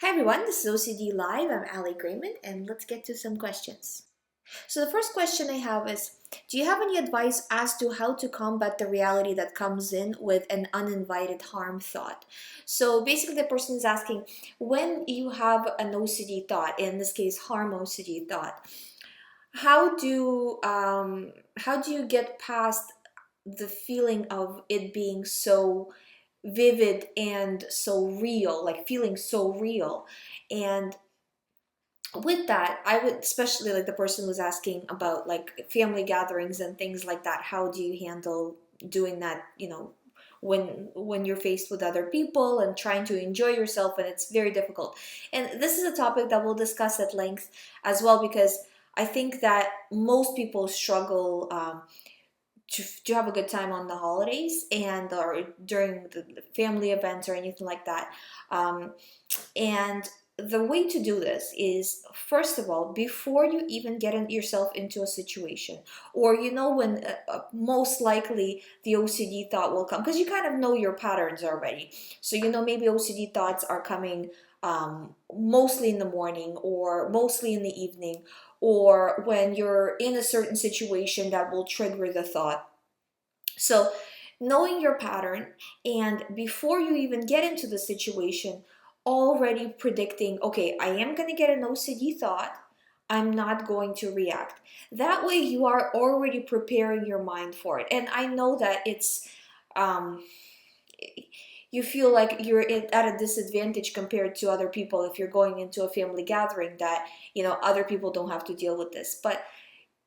Hi everyone, this is OCD Live. I'm Ali Grayman, and let's get to some questions. So the first question I have is, do you have any advice as to how to combat the reality that comes in with an uninvited harm thought? So basically the person is asking, when you have an OCD thought, in this case harm OCD thought, how do you get past the feeling of it being so vivid and so real, like feeling so real? And with that, I would, especially like the person was asking about like family gatherings and things like that, how do you handle doing that, when you're faced with other people and trying to enjoy yourself, and it's very difficult. And this is a topic that we'll discuss at length as well, because I think that most people struggle to have a good time on the holidays and or during the family events or anything like that. And the way to do this is, first of all, before you even yourself into a situation, or when most likely the OCD thought will come, because you kind of know your patterns already. So maybe OCD thoughts are coming mostly in the morning or mostly in the evening, or when you're in a certain situation that will trigger the thought. So knowing your pattern, and before you even get into the situation, already predicting, okay, I am going to get an OCD thought, I'm not going to react. That way you are already preparing your mind for it. And I know that um, you feel like you're at a disadvantage compared to other people if you're going into a family gathering, that other people don't have to deal with this. But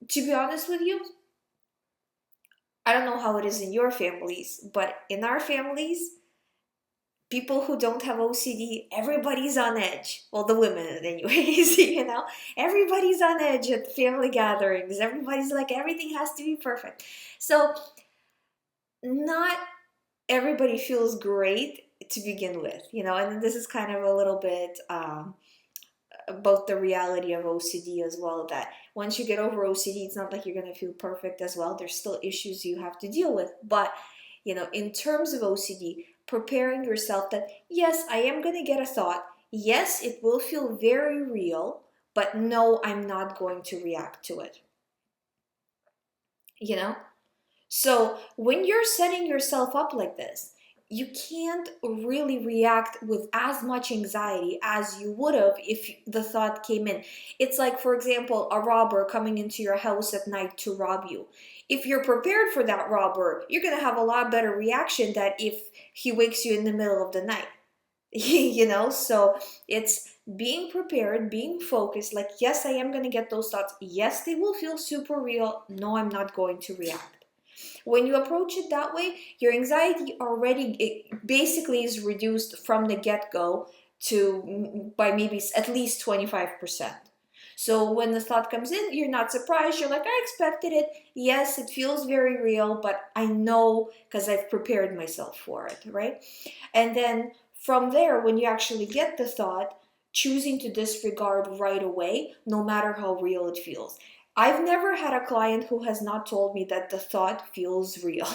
to be honest with you, I don't know how it is in your families, but in our families, people who don't have OCD, everybody's on edge. Well, the women, anyways, everybody's on edge at family gatherings. Everybody's like, everything has to be perfect. So, not everybody feels great to begin with, and this is kind of a little bit about the reality of OCD as well, that once you get over OCD, it's not like you're going to feel perfect as well. There's still issues you have to deal with. But, in terms of OCD, preparing yourself that, yes, I am going to get a thought. Yes, it will feel very real, but no, I'm not going to react to it. You know? So when you're setting yourself up like this, you can't really react with as much anxiety as you would have if the thought came in. It's like, for example, a robber coming into your house at night to rob you. If you're prepared for that robber, you're going to have a lot better reaction than if he wakes you in the middle of the night. So it's being prepared, being focused, like, yes, I am going to get those thoughts. Yes, they will feel super real. No, I'm not going to react. When you approach it that way, your anxiety already basically is reduced from the get-go to by maybe at least 25%. So when the thought comes in, you're not surprised. You're like, I expected it. Yes, it feels very real, but I know because I've prepared myself for it, right? And then from there, when you actually get the thought, choosing to disregard right away, no matter how real it feels. I've never had a client who has not told me that the thought feels real.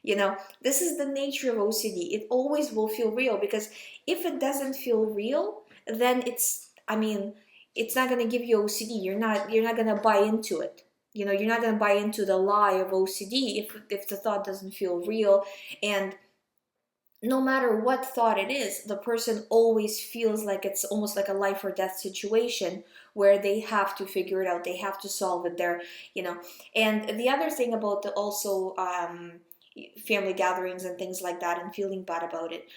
This is the nature of OCD. It always will feel real, because if it doesn't feel real, then it's not going to give you OCD. You're not going to buy into it. You're not going to buy into the lie of OCD if the thought doesn't feel real. And no matter what thought it is, the person always feels like it's almost like a life or death situation where they have to figure it out. They have to solve it there, And the other thing about the also family gatherings and things like that, and feeling bad about it,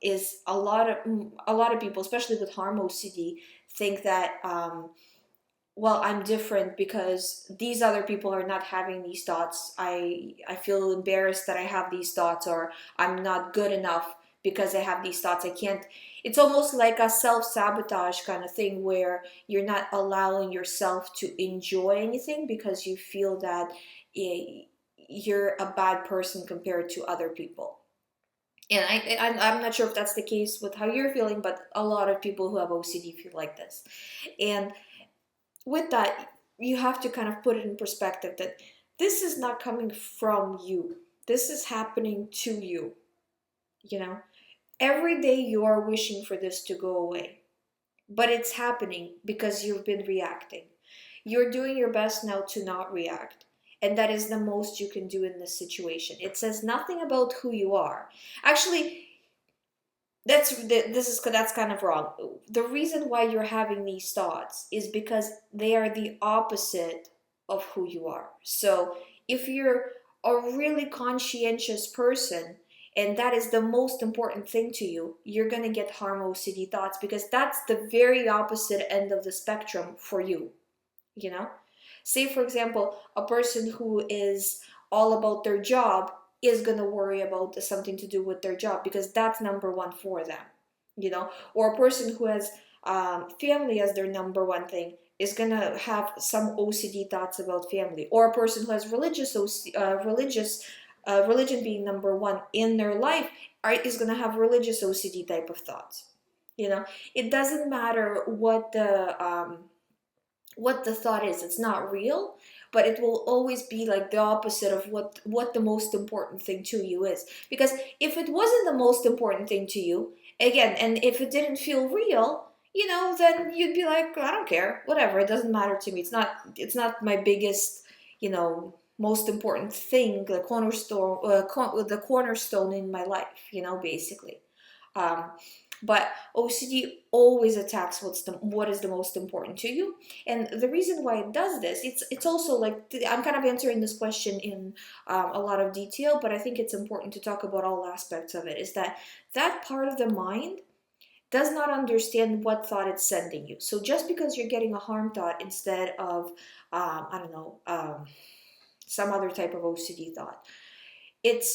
is a lot of people, especially with harm OCD, think that well, I'm different because these other people are not having these thoughts. I feel embarrassed that I have these thoughts, or I'm not good enough because I have these thoughts. I can't. It's almost like a self-sabotage kind of thing, where you're not allowing yourself to enjoy anything because you feel that you're a bad person compared to other people. And I'm not sure if that's the case with how you're feeling, but a lot of people who have OCD feel like this. And with that, you have to kind of put it in perspective that this is not coming from you. This is happening to you, you know? Every day you are wishing for this to go away, but it's happening because you've been reacting. You're doing your best now to not react. And that is the most you can do in this situation. It says nothing about who you are. Actually, that's kind of wrong. The reason why you're having these thoughts is because they are the opposite of who you are. So if you're a really conscientious person and that is the most important thing to you, you're going to get harm OCD thoughts because that's the very opposite end of the spectrum for you, you know? Say, for example, a person who is all about their job is going to worry about something to do with their job because that's number one for them, you know? Or a person who has family as their number one thing is going to have some OCD thoughts about family. Or a person who has religion being number one in their life is going to have religious OCD type of thoughts. You know, it doesn't matter what the thought is. It's not real, but it will always be like the opposite of what the most important thing to you is. Because if it wasn't the most important thing to you, again, and if it didn't feel real, you know, then you'd be like, I don't care, whatever, it doesn't matter to me. It's not my biggest, you know, most important thing, the cornerstone in my life, you know, basically. um, but OCD always attacks what is the most important to you, and the reason why it does this, it's also like I'm kind of answering this question in a lot of detail, but I think it's important to talk about all aspects of it. Is that part of the mind does not understand what thought it's sending you. So just because you're getting a harm thought instead of I don't know, some other type of OCD thought, it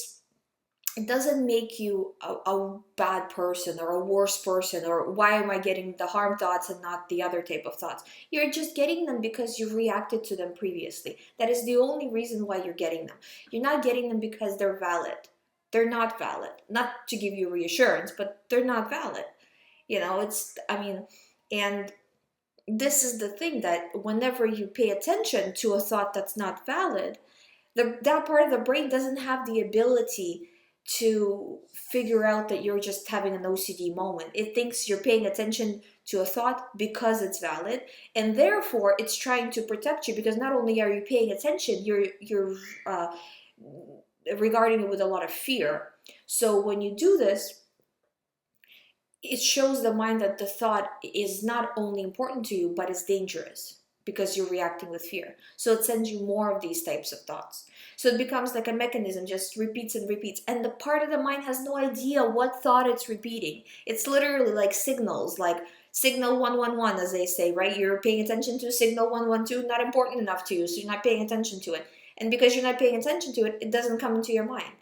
doesn't make you a bad person or a worse person, or why am I getting the harm thoughts and not the other type of thoughts. You're just getting them because you reacted to them previously. That is the only reason why you're getting them. You're not getting them because they're valid. They're not valid. Not to give you reassurance, but they're not valid. You know, and this is the thing, that whenever you pay attention to a thought that's not valid, that part of the brain doesn't have the ability to figure out that you're just having an OCD moment. It thinks you're paying attention to a thought because it's valid, and therefore it's trying to protect you, because not only are you paying attention, you're regarding it with a lot of fear. So when you do this, it shows the mind that the thought is not only important to you, but is dangerous because you're reacting with fear. So it sends you more of these types of thoughts. So it becomes like a mechanism, just repeats and repeats. And the part of the mind has no idea what thought it's repeating. It's literally like signals, like signal 111, as they say, right? You're paying attention to signal 112, not important enough to you, so you're not paying attention to it. And because you're not paying attention to it, it doesn't come into your mind.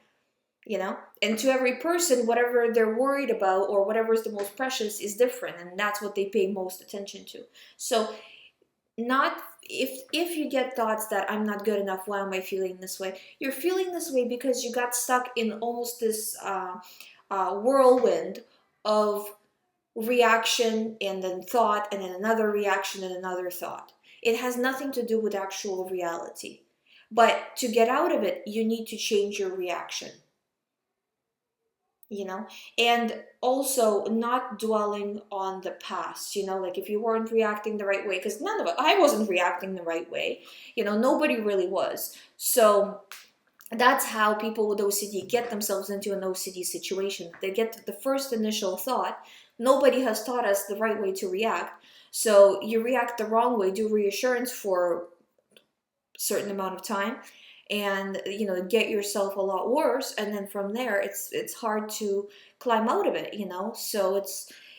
You know, and to every person, whatever they're worried about or whatever is the most precious is different, and that's what they pay most attention to. So not if you get thoughts that I'm not good enough, why am I feeling this way, you're feeling this way because you got stuck in almost this whirlwind of reaction and then thought and then another reaction and another thought. It has nothing to do with actual reality, but to get out of it, you need to change your reaction. You know, and also not dwelling on the past, you know, like if you weren't reacting the right way, because I wasn't reacting the right way, you know, nobody really was. So that's how people with OCD get themselves into an OCD situation. They get the first initial thought, nobody has taught us the right way to react, so you react the wrong way, do reassurance for a certain amount of time, and you know, get yourself a lot worse, and then from there it's hard to climb out of it, you know. So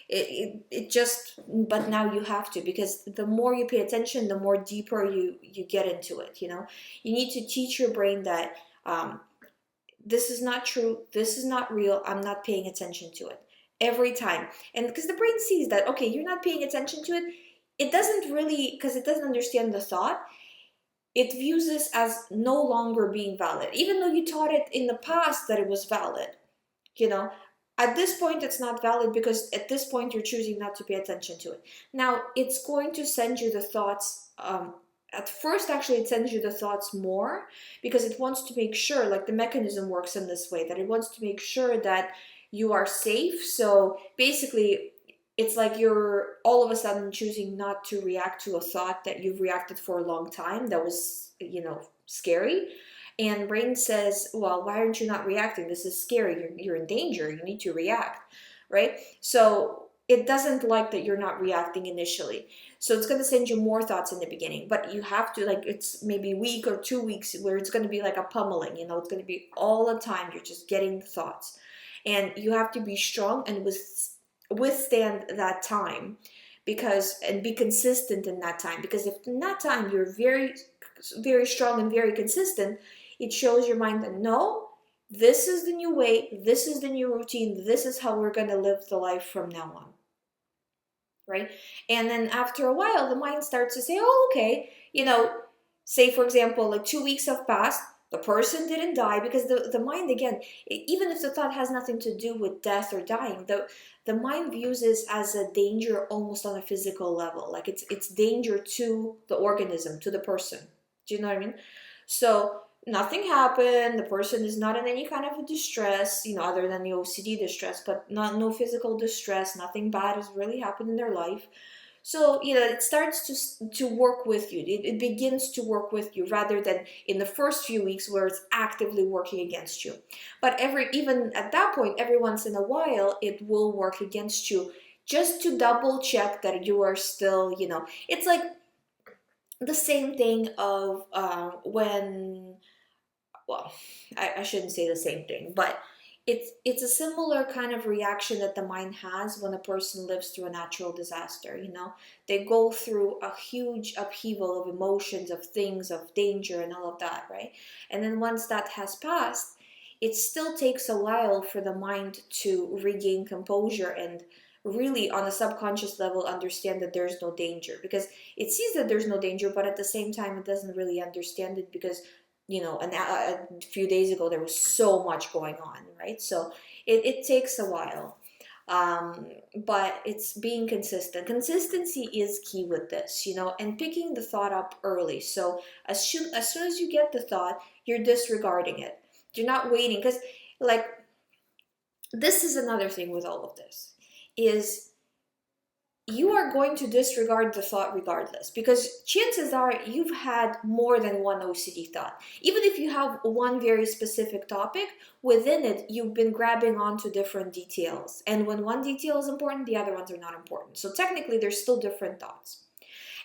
it just, but now you have to, because the more you pay attention, the more deeper you get into it, you know. You need to teach your brain that this is not true, this is not real, I'm not paying attention to it every time. And because the brain sees that, okay, you're not paying attention to it, it doesn't really, because it doesn't understand the thought, it views this as no longer being valid, even though you taught it in the past that it was valid. You know, at this point it's not valid because at this point you're choosing not to pay attention to it. Now it's going to send you the thoughts. At first, actually, it sends you the thoughts more because it wants to make sure, like the mechanism works in this way, that it wants to make sure that you are safe. So basically, it's like you're all of a sudden choosing not to react to a thought that you've reacted for a long time that was, scary. And brain says, well, why aren't you not reacting? This is scary. You're in danger. You need to react, right? So it doesn't like that you're not reacting initially. So it's going to send you more thoughts in the beginning, but you have to, like, it's maybe a week or 2 weeks where it's going to be like a pummeling, it's going to be all the time. You're just getting the thoughts. And you have to be strong and withstand that time, and be consistent in that time. Because if in that time you're very, very strong and very consistent, it shows your mind that no, this is the new way, this is the new routine, this is how we're going to live the life from now on, right? And then after a while, the mind starts to say, oh, okay, say for example, like 2 weeks have passed, the person didn't die, because the mind, again, even if the thought has nothing to do with death or dying, the mind views this as a danger almost on a physical level. Like it's danger to the organism, to the person. Do you know what I mean? So nothing happened. The person is not in any kind of a distress, other than the OCD distress, but no physical distress. Nothing bad has really happened in their life. So, it starts to work with you. It begins to work with you, rather than in the first few weeks where it's actively working against you. But even at that point, every once in a while, it will work against you, just to double check that you are still, it's like the same thing of when, well, I shouldn't say the same thing, but it's a similar kind of reaction that the mind has when a person lives through a natural disaster. They go through a huge upheaval of emotions, of things, of danger, and all of that, right? And then once that has passed, it still takes a while for the mind to regain composure and really, on a subconscious level, understand that there's no danger, because it sees that there's no danger, but at the same time it doesn't really understand it, because a few days ago there was so much going on, right? So it takes a while, but it's being consistent. Consistency is key with this, and picking the thought up early. So as soon as you get the thought, you're disregarding it. You're not waiting, because, like, this is another thing with all of this, is you are going to disregard the thought regardless, because chances are you've had more than one OCD thought. Even if you have one very specific topic, within it you've been grabbing onto different details, and when one detail is important, the other ones are not important. So technically there's still different thoughts.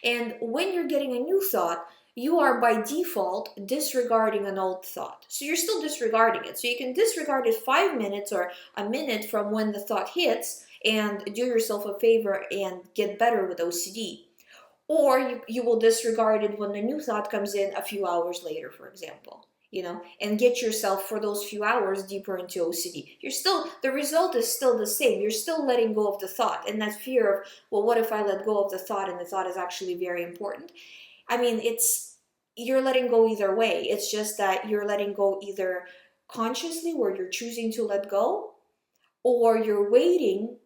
And when you're getting a new thought, you are by default disregarding an old thought. So you're still disregarding it. So you can disregard it 5 minutes or a minute from when the thought hits, and do yourself a favor and get better with OCD. Or you will disregard it when the new thought comes in a few hours later, for example, and get yourself for those few hours deeper into OCD. The result is still the same. You're still letting go of the thought, and that fear of, well, what if I let go of the thought and the thought is actually very important? I mean, you're letting go either way. It's just that you're letting go either consciously, where you're choosing to let go, or you're waiting,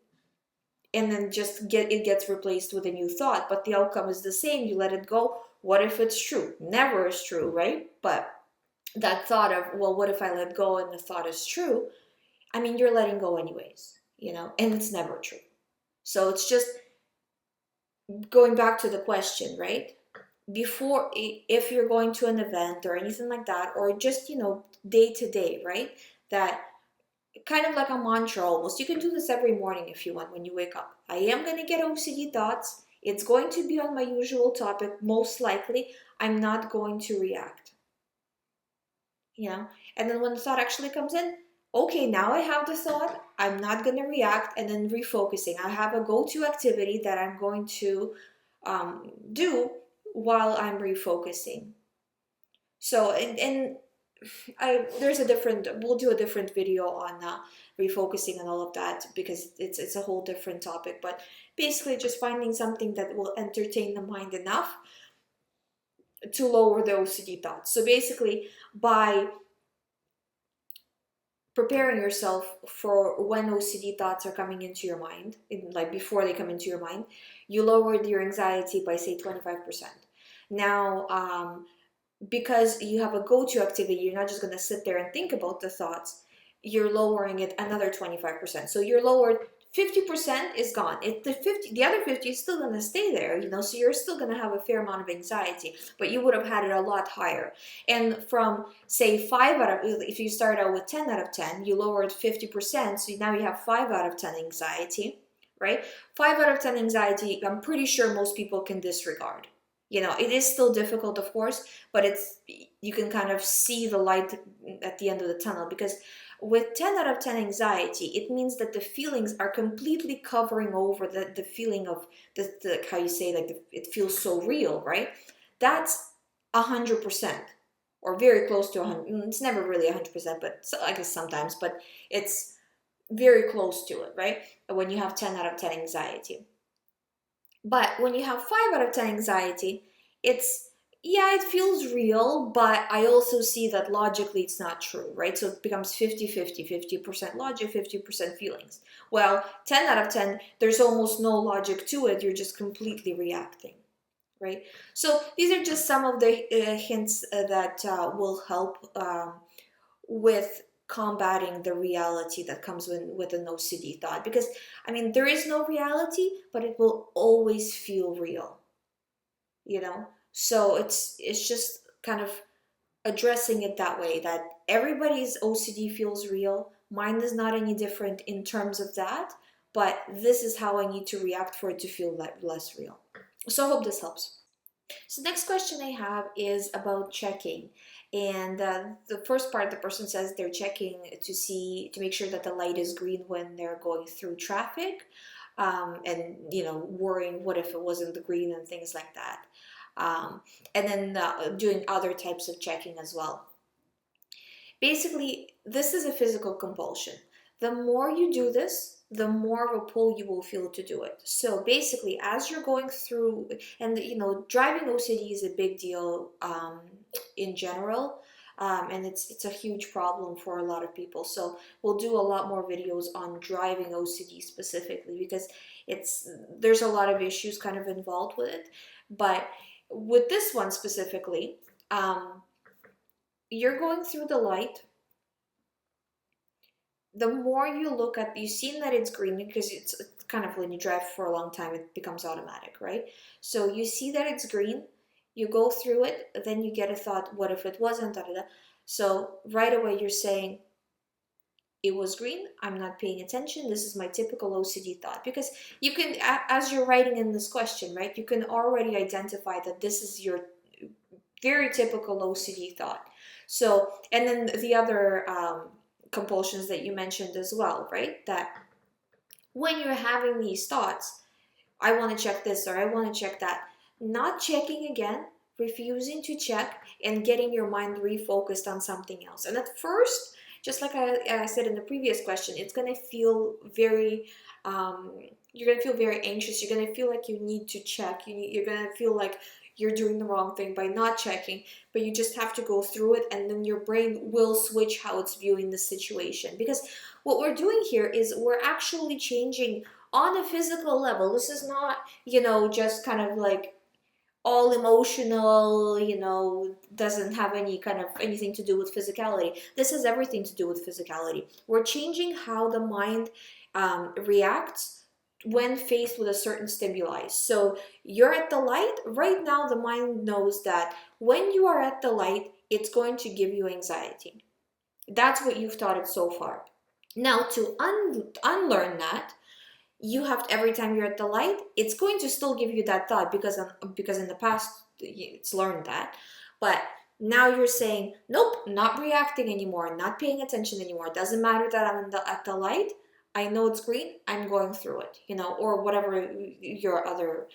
and then it gets replaced with a new thought, but the outcome is the same. You let it go. What if it's true? Never is true, right? But that thought of, well, what if I let go and the thought is true? I mean, you're letting go anyways, and it's never true. So it's just going back to the question, right? Before, if you're going to an event or anything like that, or just, day to day, right? That kind of like a mantra almost. You can do this every morning if you want when you wake up. I am going to get OCD thoughts. It's going to be on my usual topic. Most likely, I'm not going to react. And then when the thought actually comes in, okay, now I have the thought. I'm not going to react, and then refocusing. I have a go-to activity that I'm going to do while I'm refocusing. So, and we'll do a different video on refocusing and all of that, because it's a whole different topic. But basically, just finding something that will entertain the mind enough to lower the OCD thoughts. So basically, by preparing yourself for when OCD thoughts are coming into your mind, before they come into your mind, you lowered your anxiety by, say, 25%. Now, because you have a go-to activity, you're not just going to sit there and think about the thoughts. you're lowering it another 25%. So you're lowered 50% is gone. The other 50 is still going to stay there, so you're still going to have a fair amount of anxiety, but you would have had it a lot higher. And from, say, if you start out with 10 out of 10, you lowered 50%, so now you have 5 out of 10 anxiety, right? 5 out of 10 anxiety, I'm pretty sure most people can disregard. It is still difficult, of course, but you can kind of see the light at the end of the tunnel, because with 10 out of 10 anxiety, it means that the feelings are completely covering over the feeling of how you say, like, it feels so real, right? That's 100%, or very close to 100. It's never really 100%, but I guess sometimes, but it's very close to it, right? When you have 10 out of 10 anxiety. But when you have 5 out of 10 anxiety, yeah, it feels real, but I also see that logically it's not true, right? So it becomes 50-50, 50% logic, 50% feelings. Well, 10 out of 10, there's almost no logic to it. You're just completely reacting, right? So these are just some of the hints that will help with combating the reality that comes with an OCD thought. Because, there is no reality, but it will always feel real, So it's just kind of addressing it that way, that everybody's OCD feels real. Mine is not any different in terms of that, but this is how I need to react for it to feel less real. So I hope this helps. So next question I have is about checking. And the first part, the person says they're checking to make sure that the light is green when they're going through traffic, and worrying what if it wasn't the green and things like that. And then doing other types of checking as well. Basically, this is a physical compulsion. The more you do this, the more of a pull you will feel to do it. So basically, as you're going through, and driving OCD is a big deal in general, and it's a huge problem for a lot of people. So we'll do a lot more videos on driving OCD specifically, because there's a lot of issues kind of involved with it. But with this one specifically, you're going through the light. The more you've seen that it's green, because it's kind of, when you drive for a long time, it becomes automatic, right? So you see that it's green, you go through it, then you get a thought, what if it wasn't, da, da, da. So right away you're saying, it was green, I'm not paying attention, this is my typical OCD thought. Because you can, as you're writing in this question, right, you can already identify that this is your very typical OCD thought. So, and then the other compulsions that you mentioned as well, right? That when you're having these thoughts, I want to check this or I want to check that, not checking again, refusing to check, and getting your mind refocused on something else. And at first, just like I said in the previous question, it's going to feel very, you're going to feel very anxious. You're going to feel like you need to check. You're going to feel like you're doing the wrong thing by not checking, but you just have to go through it, and then your brain will switch how it's viewing the situation. Because what we're doing here is we're actually changing on a physical level. This is not, just kind of like all emotional, doesn't have any kind of anything to do with physicality. This has everything to do with physicality. We're changing how the mind reacts when faced with a certain stimuli. So you're at the light. Right now, the mind knows that when you are at the light, it's going to give you anxiety. That's what you've taught it so far. Now, to unlearn that, you have to, every time you're at the light, it's going to still give you that thought, because in the past it's learned that. But now you're saying, nope, not reacting anymore, not paying attention anymore. It doesn't matter that I'm at the light. I know it's green, I'm going through it, or whatever your other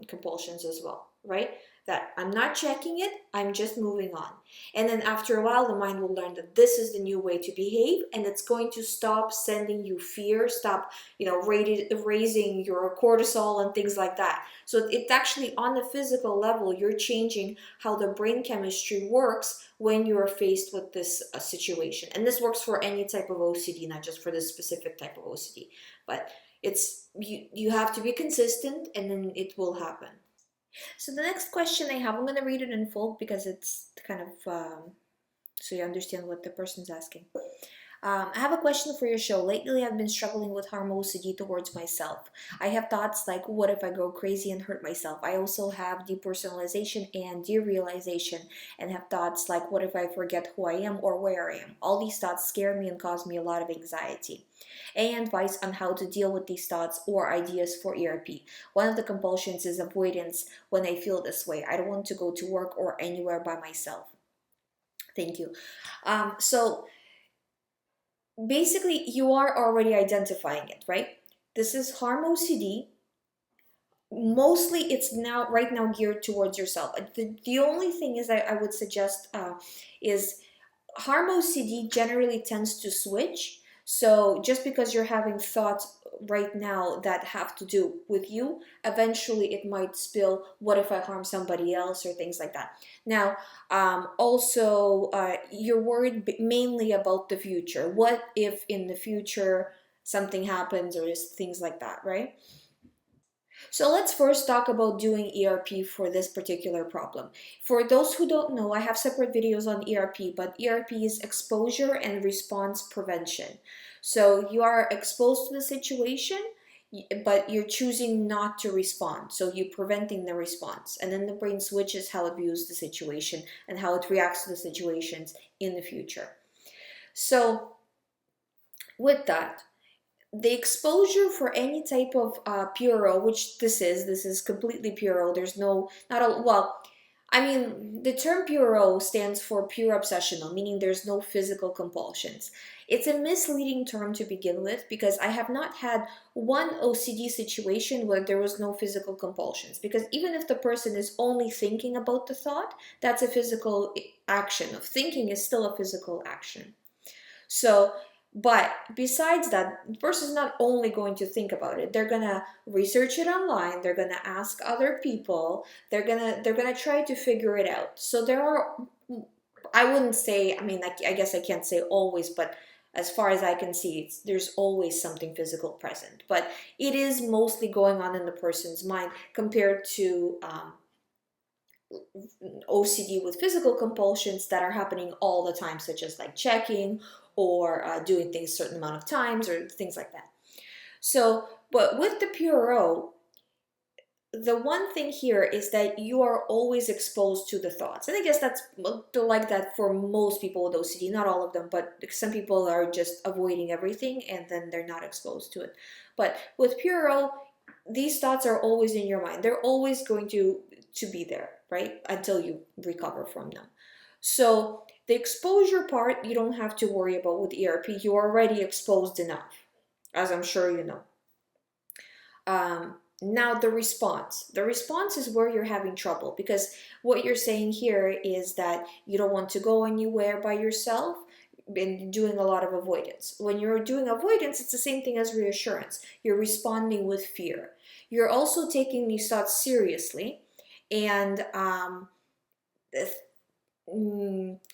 compulsions as well, right? That I'm not checking it, I'm just moving on. And then after a while, the mind will learn that this is the new way to behave, and it's going to stop sending you fear, stop, raising your cortisol and things like that. So it's actually on a physical level, you're changing how the brain chemistry works when you are faced with this situation. And this works for any type of OCD, not just for this specific type of OCD. But you have to be consistent, and then it will happen. So the next question I have, I'm going to read it in full because it's kind of so you understand what the person's asking. I have a question for your show. Lately, I've been struggling with harm OCD towards myself. I have thoughts like, what if I go crazy and hurt myself? I also have depersonalization and derealization, and have thoughts like, what if I forget who I am or where I am? All these thoughts scare me and cause me a lot of anxiety. Any advice on how to deal with these thoughts or ideas for ERP? One of the compulsions is avoidance when I feel this way. I don't want to go to work or anywhere by myself. Thank you. So basically, you are already identifying it, right? This is harm OCD. Mostly it's now right now geared towards yourself. The only thing is I would suggest is harm OCD generally tends to switch. So just because you're having thoughts right now that have to do with you, eventually it might spill, what if I harm somebody else, or things like that. Now, also, you're worried mainly about the future. What if in the future something happens, or things like that, right? So let's first talk about doing ERP for this particular problem. For those who don't know, I have separate videos on ERP, but ERP is exposure and response prevention. So you are exposed to the situation, but you're choosing not to respond. So you're preventing the response. And then the brain switches how it views the situation and how it reacts to the situations in the future. So with that, the exposure for any type of puro, which this is completely puro. There's no, not a, well, I mean, the term puro stands for pure obsessional, meaning there's no physical compulsions. It's a misleading term to begin with, because I have not had one OCD situation where there was no physical compulsions. Because even if the person is only thinking about the thought, that's a physical action. Of thinking is still a physical action. So, but besides that, the person is not only going to think about it. They're gonna research it online. They're gonna ask other people. They're gonna try to figure it out. So there are, I wouldn't say, I mean, I guess I can't say always, but as far as I can see, there's always something physical present. But it is mostly going on in the person's mind compared to OCD with physical compulsions that are happening all the time, such as like checking or doing things a certain amount of times or things like that. So, but with the PRO, the one thing here is that you are always exposed to the thoughts. And I guess that's like that for most people with OCD, not all of them, but some people are just avoiding everything and then they're not exposed to it. But with PRO, these thoughts are always in your mind. They're always going to be there, right? Until you recover from them. So the exposure part, you don't have to worry about with ERP. You're already exposed enough, as I'm sure you know. Now the response. The response is where you're having trouble, because what you're saying here is that you don't want to go anywhere by yourself and doing a lot of avoidance. When you're doing avoidance, it's the same thing as reassurance. You're responding with fear. You're also taking these thoughts seriously, and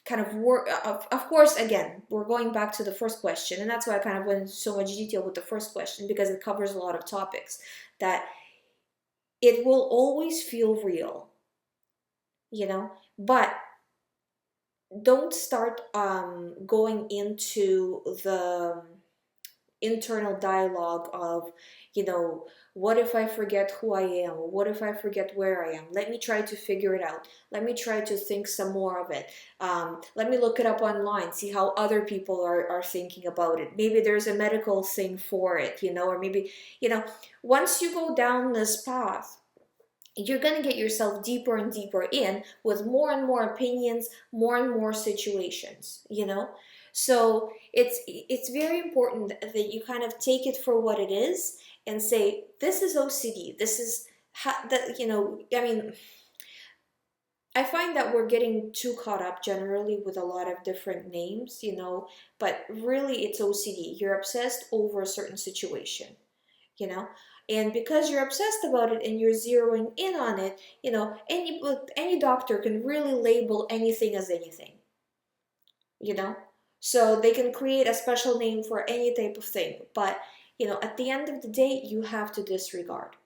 kind of work. Of course, again, we're going back to the first question, and that's why I kind of went into so much detail with the first question, because it covers a lot of topics. That it will always feel real, but don't start going into the internal dialogue of, what if I forget who I am? What if I forget where I am? Let me try to figure it out. Let me try to think some more of it. Let me look it up online, see how other people are thinking about it. Maybe there's a medical thing for it, or maybe, once you go down this path, you're going to get yourself deeper and deeper in with more and more opinions, more and more situations. So it's very important that you kind of take it for what it is and say, this is OCD. This is that, I mean, I find that we're getting too caught up generally with a lot of different names, but really it's OCD. You're obsessed over a certain situation, you know and because you're obsessed about it and you're zeroing in on it, any doctor can really label anything as anything, you know so they can create a special name for any type of thing, but at the end of the day, you have to disregard.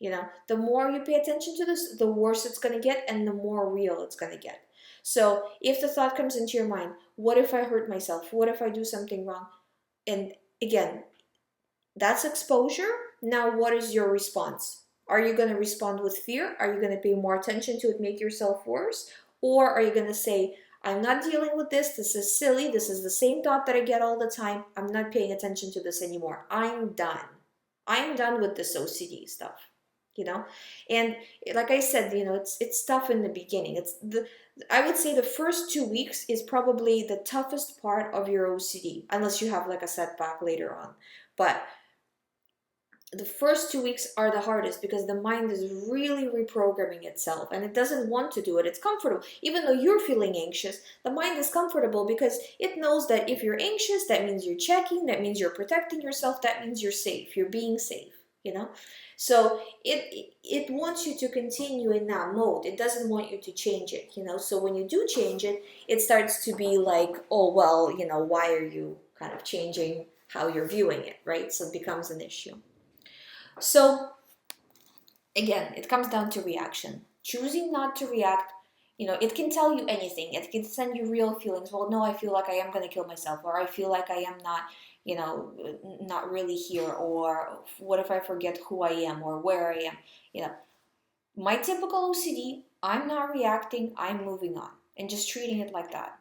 The more you pay attention to this, the worse it's going to get and the more real it's going to get. So if the thought comes into your mind, what if I hurt myself? What if I do something wrong? And again, that's exposure. Now, what is your response? Are you going to respond with fear? Are you going to pay more attention to it, make yourself worse? Or are you going to say, I'm not dealing with this. This is silly. This is the same thought that I get all the time. I'm not paying attention to this anymore. I'm done. I'm done with this OCD stuff, you know? And like I said, it's tough in the beginning. I would say the first 2 weeks is probably the toughest part of your OCD, unless you have like a setback later on. But the first 2 weeks are the hardest because the mind is really reprogramming itself and it doesn't want to do it. It's comfortable. Even though you're feeling anxious, the mind is comfortable because it knows that if you're anxious, that means you're checking, that means you're protecting yourself, that means you're safe, you're being safe, So it wants you to continue in that mode. It doesn't want you to change it, So when you do change it, it starts to be like, oh, well, why are you kind of changing how you're viewing it, right? So it becomes an issue. So again, it comes down to reaction. Choosing not to react, it can tell you anything. It can send you real feelings. Well, no, I feel like I am going to kill myself, or I feel like I am not, not really here, or what if I forget who I am or where I am? My typical OCD, I'm not reacting, I'm moving on and just treating it like that.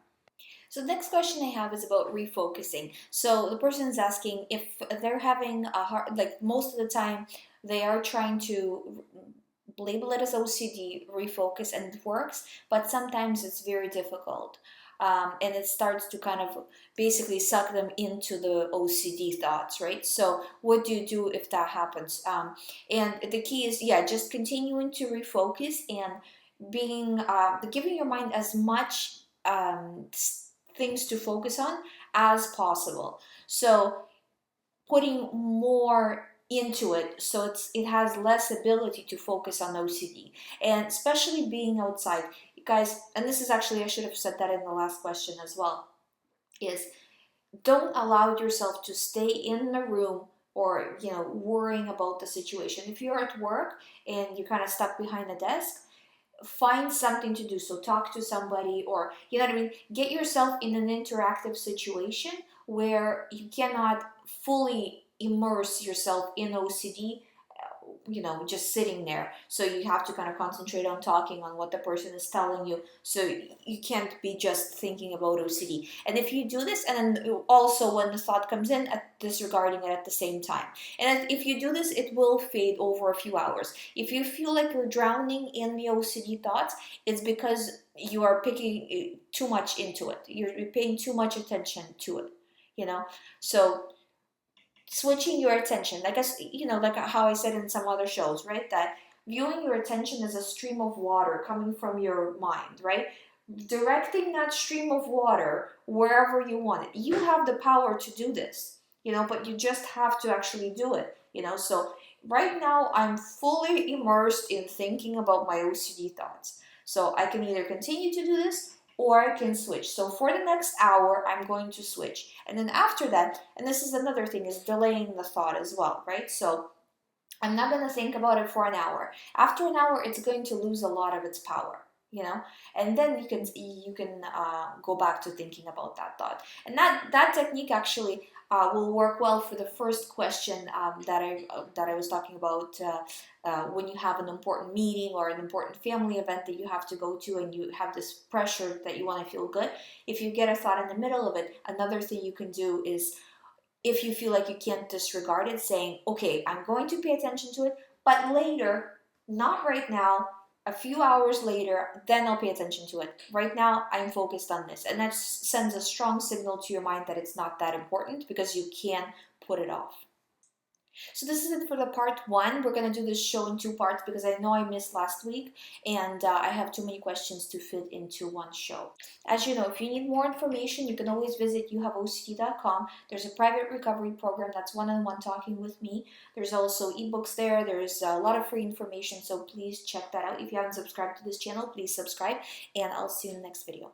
So the next question I have is about refocusing. So the person is asking if they're having a hard, like most of the time, they are trying to label it as OCD, refocus, and it works, but sometimes it's very difficult. And it starts to kind of basically suck them into the OCD thoughts, right? So what do you do if that happens? And the key is, just continuing to refocus and giving your mind as much things to focus on as possible. So putting more into it so it has less ability to focus on OCD, and especially being outside, guys. And this is actually, I should have said that in the last question as well, is don't allow yourself to stay in the room or worrying about the situation. If you're at work and you're kind of stuck behind a desk, find something to do. So talk to somebody, or get yourself in an interactive situation where you cannot fully immerse yourself in OCD, just sitting there. So you have to kind of concentrate on talking on what the person is telling you. So you can't be just thinking about OCD. And if you do this, and then also when the thought comes in, disregarding it at the same time. And if you do this, it will fade over a few hours. If you feel like you're drowning in the OCD thoughts, it's because you are picking too much into it. You're paying too much attention to it, So switching your attention, like like how I said in some other shows, right? That viewing your attention as a stream of water coming from your mind, right? Directing that stream of water wherever you want it. You have the power to do this, but you just have to actually do it, So right now I'm fully immersed in thinking about my OCD thoughts. So I can either continue to do this or I can switch. So for the next hour, I'm going to switch. And then after that, and this is another thing, is delaying the thought as well, right? So I'm not going to think about it for an hour. After an hour, it's going to lose a lot of its power, and then you can go back to thinking about that thought. And that technique actually will work well for the first question that I was talking about. When you have an important meeting or an important family event that you have to go to and you have this pressure that you want to feel good, if you get a thought in the middle of it, another thing you can do is, if you feel like you can't disregard it, saying, okay, I'm going to pay attention to it, but later, not right now, a few hours later, then I'll pay attention to it. Right now, I'm focused on this. And that sends a strong signal to your mind that it's not that important because you can put it off. So this is it for the part 1. We're going to do this show in 2 parts because I know I missed last week and I have too many questions to fit into one show. As you know, if you need more information, you can always visit youhaveocd.com. There's a private recovery program that's one-on-one talking with me. There's also ebooks there. There's a lot of free information, so please check that out. If you haven't subscribed to this channel, please subscribe, and I'll see you in the next video.